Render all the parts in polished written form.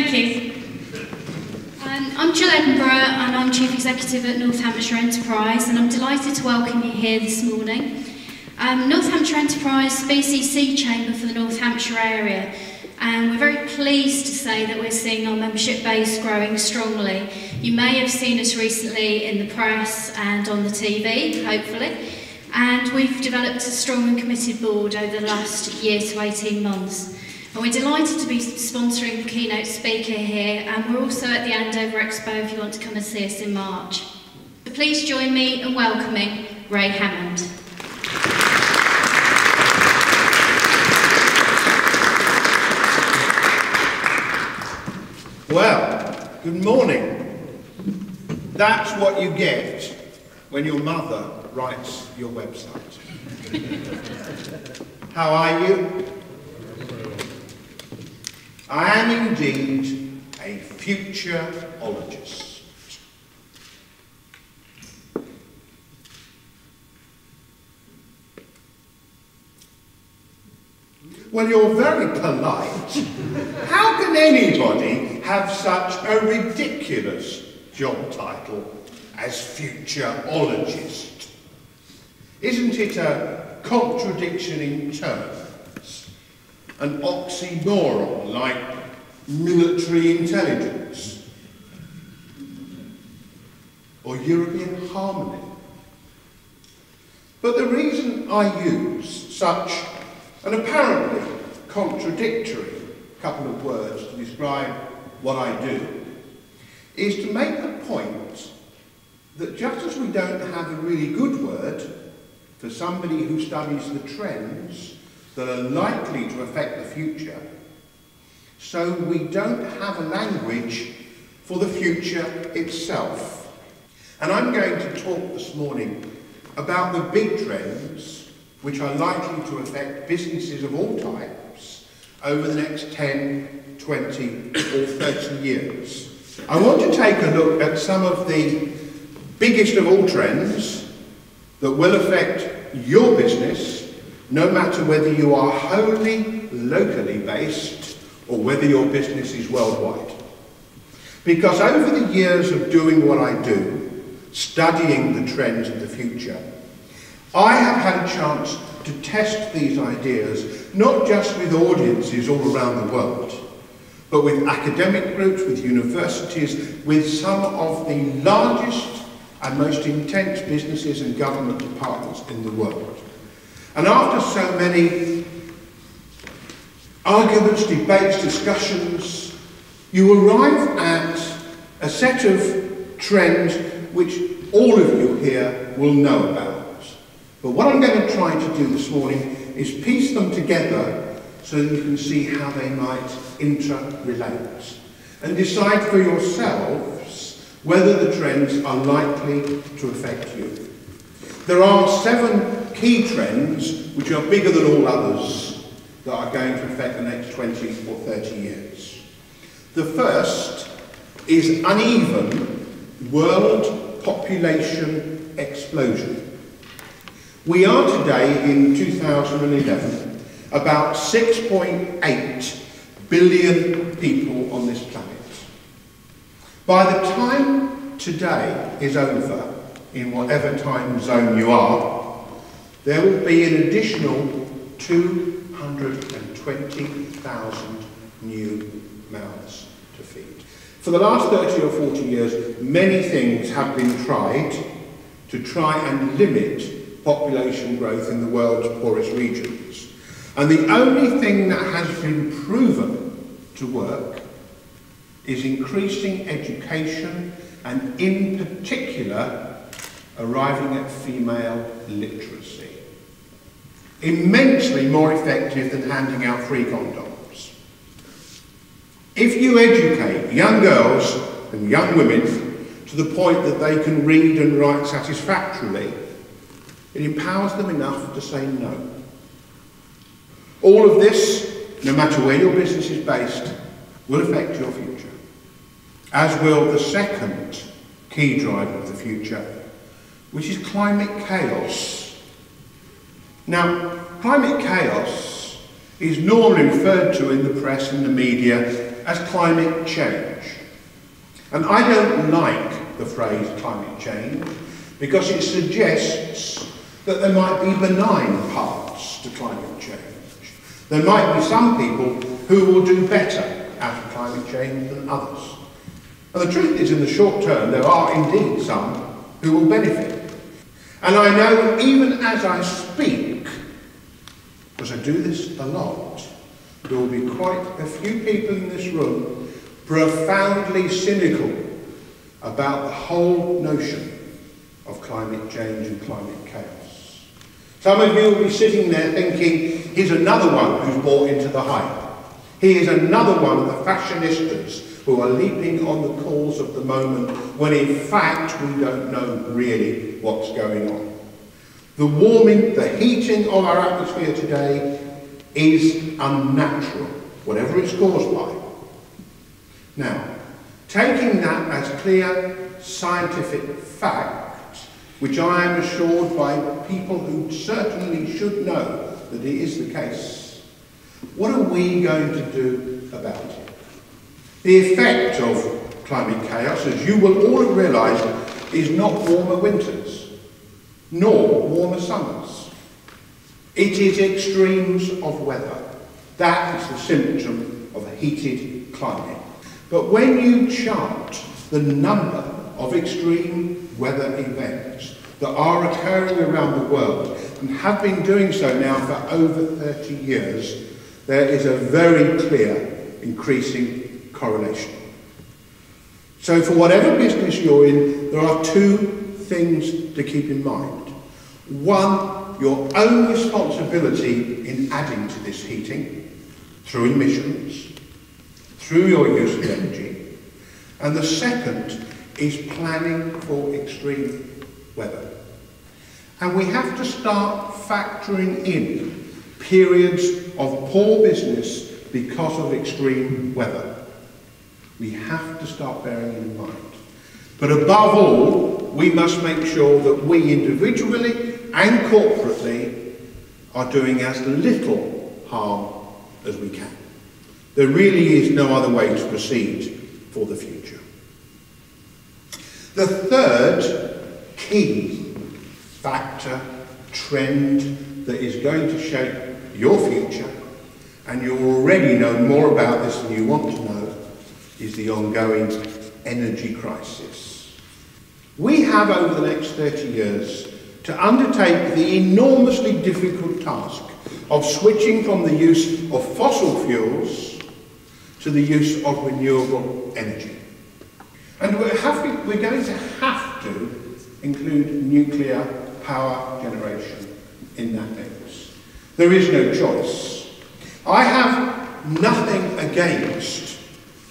Thank you. I'm Jill Edinburgh and I'm Chief Executive at North Hampshire Enterprise, and I'm delighted to welcome you here this morning. North Hampshire Enterprise is the BCC chamber for the North Hampshire area, and we're very pleased to say that we're seeing our membership base growing strongly. You may have seen us recently in the press and on the TV, hopefully, and we've developed a strong and committed board over the last year to 18 months. And we're delighted to be sponsoring the keynote speaker here, and we're also at the Andover Expo if you want to come and see us in March. So please join me in welcoming Ray Hammond. Well, good morning. That's what you get when your mother writes your website. How are you? I am indeed a futurologist. Well, you're very polite. How can anybody have such a ridiculous job title as futurologist? Isn't it a contradiction in terms? An oxymoron like military intelligence or European harmony? But the reason I use such an apparently contradictory couple of words to describe what I do is to make the point that just as we don't have a really good word for somebody who studies the trends that are likely to affect the future, so we don't have a language for the future itself. And I'm going to talk this morning about the big trends which are likely to affect businesses of all types over the next 10, 20 or 30 years. I want to take a look at some of the biggest of all trends that will affect your business, no matter whether you are wholly locally based or whether your business is worldwide. Because over the years of doing what I do, studying the trends of the future, I have had a chance to test these ideas, not just with audiences all around the world, but with academic groups, with universities, with some of the largest and most intense businesses and government departments in the world. And after so many arguments, debates, discussions, you arrive at a set of trends which all of you here will know about. But what I'm going to try to do this morning is piece them together so that you can see how they might interrelate and decide for yourselves whether the trends are likely to affect you. There are 7 key trends which are bigger than all others that are going to affect the next 20 or 30 years. The first is uneven world population explosion. We are today in 2011 about 6.8 billion people on this planet. By the time today is over, in whatever time zone you are, there will be an additional 220,000 new mouths to feed. For the last 30 or 40 years, many things have been tried to try and limit population growth in the world's poorest regions. And the only thing that has been proven to work is increasing education and, in particular, arriving at female literacy. Immensely more effective than handing out free condoms. If you educate young girls and young women to the point that they can read and write satisfactorily, it empowers them enough to say no. All of this, no matter where your business is based, will affect your future, as will the second key driver of the future, which is climate chaos. Now, climate chaos is normally referred to in the press and the media as climate change. And I don't like the phrase climate change because it suggests that there might be benign parts to climate change. There might be some people who will do better out of climate change than others. And the truth is, in the short term, there are indeed some who will benefit. And I know even as I speak, because I do this a lot, there will be quite a few people in this room profoundly cynical about the whole notion of climate change and climate chaos. Some of you will be sitting there thinking, here's another one who's bought into the hype. Here's another one of the fashionistas who are leaping on the calls of the moment when in fact we don't know really what's going on. The warming, the heating of our atmosphere today is unnatural, whatever it's caused by. Now, taking that as clear scientific fact, which I am assured by people who certainly should know that it is the case, what are we going to do about it? The effect of climate chaos, as you will all have realised, is not warmer winters, nor warmer summers. It is extremes of weather. That is the symptom of a heated climate. But when you chart the number of extreme weather events that are occurring around the world, and have been doing so now for over 30 years, there is a very clear increasing correlation. So for whatever business you're in, there are two things to keep in mind. One, your own responsibility in adding to this heating through emissions, through your use of energy. And the second is planning for extreme weather. And we have to start factoring in periods of poor business because of extreme weather. We have to start bearing it in mind. But above all, we must make sure that we individually and corporately are doing as little harm as we can. There really is no other way to proceed for the future. The third key factor, trend that is going to shape your future, and you already know more about this than you want to know, is the ongoing energy crisis. We have over the next 30 years to undertake the enormously difficult task of switching from the use of fossil fuels to the use of renewable energy. And we're going to have to include nuclear power generation in that mix. There is no choice. I have nothing against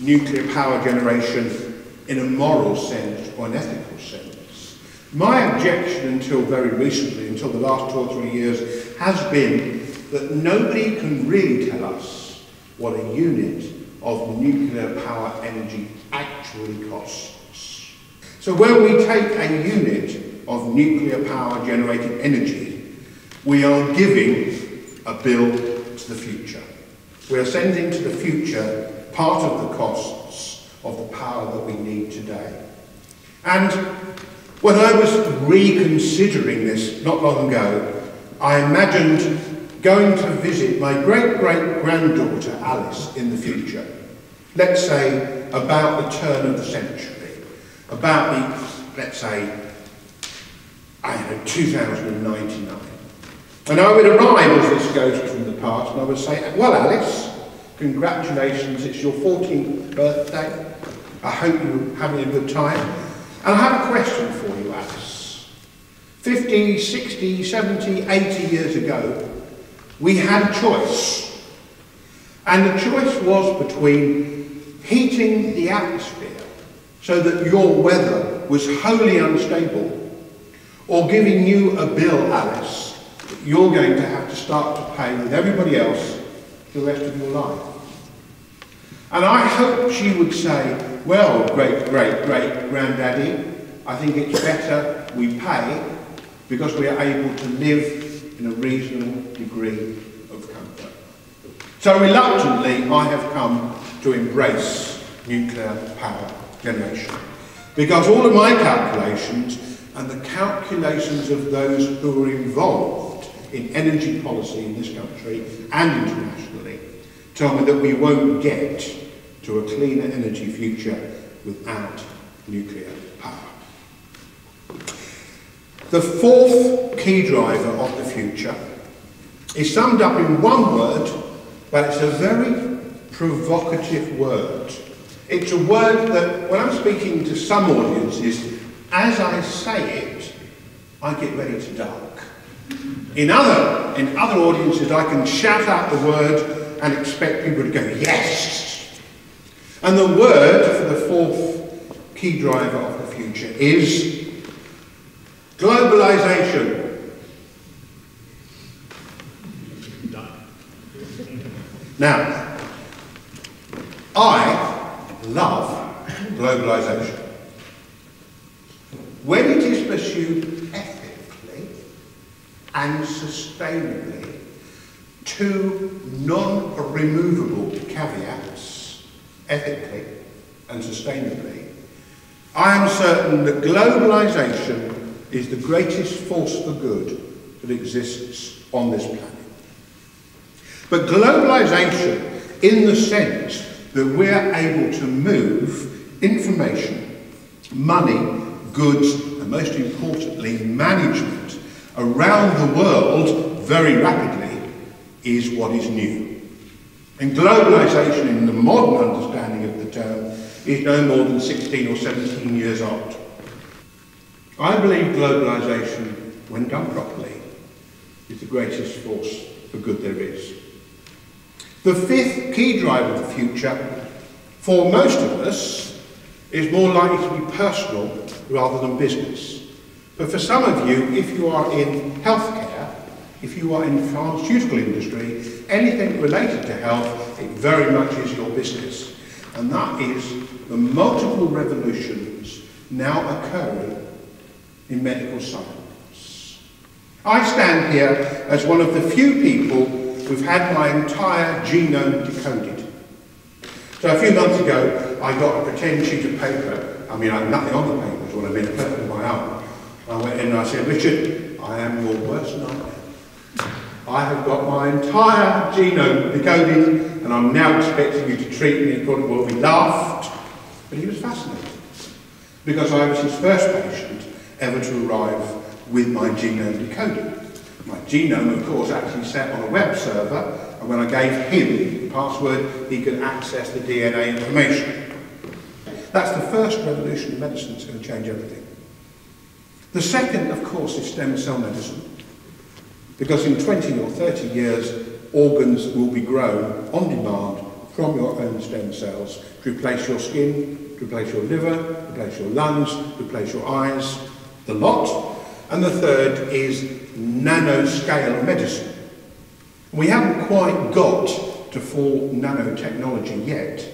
nuclear power generation in a moral sense or an ethical sense. My objection until very recently, until the last 2 or 3 years, has been that nobody can really tell us what a unit of nuclear power energy actually costs. So when we take a unit of nuclear power generated energy, we are giving a bill to the future. We are sending to the future part of the costs of the power that we need today. And when I was reconsidering this not long ago, I imagined going to visit my great-great-granddaughter Alice in the future, let's say about the turn of the century, about the, let's say, 2099. And I would arrive as this ghost from the past and I would say, well, Alice, congratulations, it's your 14th birthday. I hope you're having a good time. And I have a question for you, Alice. 50, 60, 70, 80 years ago, we had a choice. And the choice was between heating the atmosphere so that your weather was wholly unstable, or giving you a bill, Alice, that you're going to have to start to pay with everybody else the rest of your life. And I hope she would say, well, great-great-great-granddaddy, I think it's better we pay because we are able to live in a reasonable degree of comfort. So reluctantly, I have come to embrace nuclear power generation. Because all of my calculations and the calculations of those who are involved in energy policy in this country and internationally tell me that we won't get to a cleaner energy future without nuclear power. The fourth key driver of the future is summed up in one word, but it's a very provocative word. It's a word that, when I'm speaking to some audiences, as I say it, I get ready to duck. In other audiences, I can shout out the word and expect people to go, yes! And the word for the fourth key driver of the future is globalisation. Now, I love globalisation when it is pursued ethically and sustainably. Two non-removable caveats, ethically and sustainably. I am certain that globalisation is the greatest force for good that exists on this planet. But globalisation in the sense that we're able to move information, money, goods, and most importantly, management around the world very rapidly is what is new. And globalisation in the modern understanding of the term is no more than 16 or 17 years old. I believe globalisation, when done properly, is the greatest force for good there is. The fifth key driver of the future, for most of us, is more likely to be personal rather than business. But for some of you, if you are in healthcare, if you are in the pharmaceutical industry, anything related to health, it very much is your business. And that is the multiple revolutions now occurring in medical science. I stand here as one of the few people who've had my entire genome decoded. So a few months ago, I got a pretend sheet of paper. I mean, I had nothing on the paper, is what I mean, a paper of my own. I went in and I said, Richard, I am your worst nightmare. I have got my entire genome decoded, and I'm now expecting you to treat me. He thought, well, we laughed, but he was fascinated, because I was his first patient ever to arrive with my genome decoded. My genome, of course, actually sat on a web server, and when I gave him the password, he could access the DNA information. That's the first revolution in medicine that's going to change everything. The second, of course, is stem cell medicine. Because in 20 or 30 years, organs will be grown on demand from your own stem cells to replace your skin, to replace your liver, to replace your lungs, to replace your eyes, the lot. And the third is nanoscale medicine. We haven't quite got to full nanotechnology yet,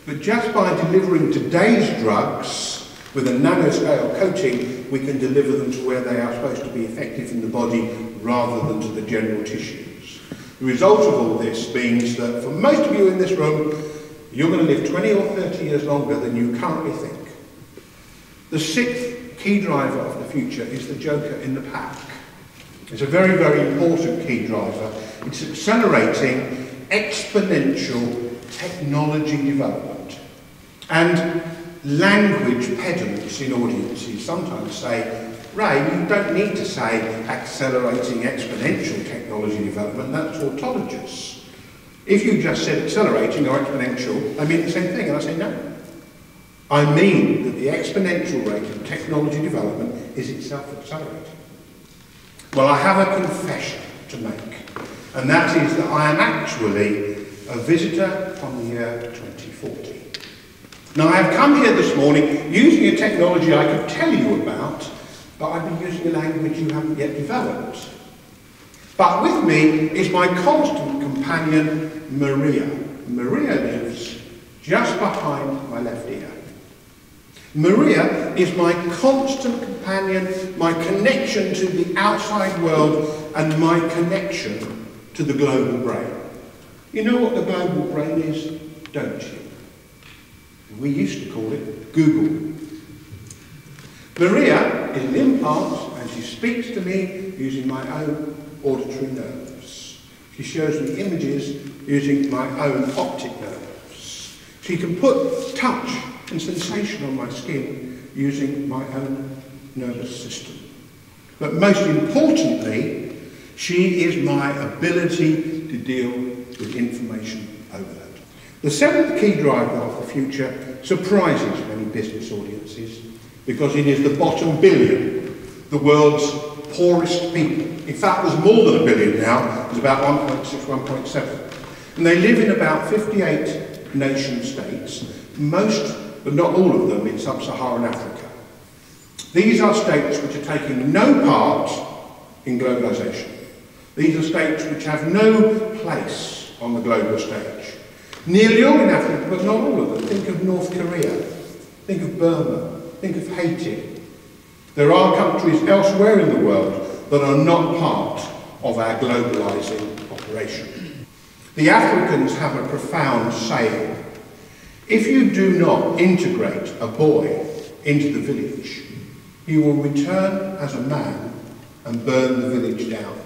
but just by delivering today's drugs with a nanoscale coating, we can deliver them to where they are supposed to be effective in the body rather than to the general tissues. The result of all this means that for most of you in this room, you're going to live 20 or 30 years longer than you currently think. The sixth key driver of the future is the joker in the pack. It's a very, very important key driver. It's accelerating exponential technology development. And language pedants in audiences sometimes say, Ray, you don't need to say accelerating exponential technology development, that's tautologous. If you just said accelerating or exponential, I mean the same thing, and I say no. I mean that the exponential rate of technology development is itself accelerating. Well, I have a confession to make, and that is that I am actually a visitor from the year 2040. Now, I have come here this morning using a technology I could tell you about, but I've been using a language you haven't yet developed. But with me is my constant companion, Maria. Maria lives just behind my left ear. Maria is my constant companion, my connection to the outside world, and my connection to the global brain. You know what the global brain is, don't you? We used to call it Google. Maria is an implant, and she speaks to me using my own auditory nerves. She shows me images using my own optic nerves. She can put touch and sensation on my skin using my own nervous system. But most importantly, she is my ability to deal with information overload. The seventh key driver of the future surprises many business audiences because it is the bottom billion, the world's poorest people. In fact, there's more than a billion now. There's about 1.6, 1.7. And they live in about 58 nation states, most, but not all of them, in sub-Saharan Africa. These are states which are taking no part in globalisation. These are states which have no place on the global stage. Nearly all in Africa, but not all of them. Think of North Korea, think of Burma, think of Haiti. There are countries elsewhere in the world that are not part of our globalising operation. The Africans have a profound saying. If you do not integrate a boy into the village, he will return as a man and burn the village down.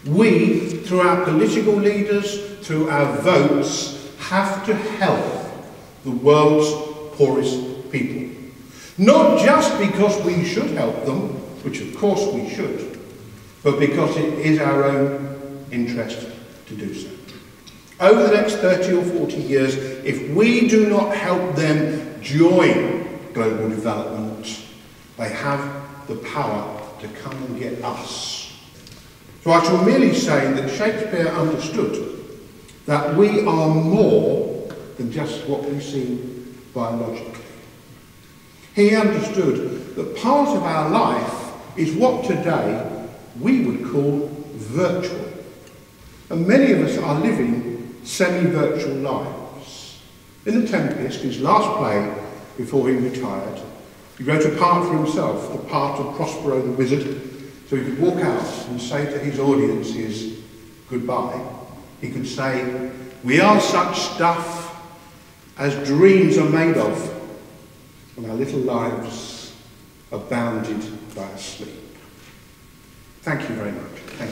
We, through our political leaders, through our votes, have to help the world's poorest people. Not just because we should help them, which of course we should, but because it is our own interest to do so. Over the next 30 or 40 years, if we do not help them join global development, they have the power to come and get us. So I shall merely say that Shakespeare understood that we are more than just what we see biologically. He understood that part of our life is what today we would call virtual. And many of us are living semi-virtual lives. In The Tempest, his last play before he retired, he wrote a part for himself, the part of Prospero the Wizard, so he could walk out and say to his audiences goodbye. He could say, "We are such stuff as dreams are made of, and our little lives are bounded by a sleep." Thank you very much. Thank you.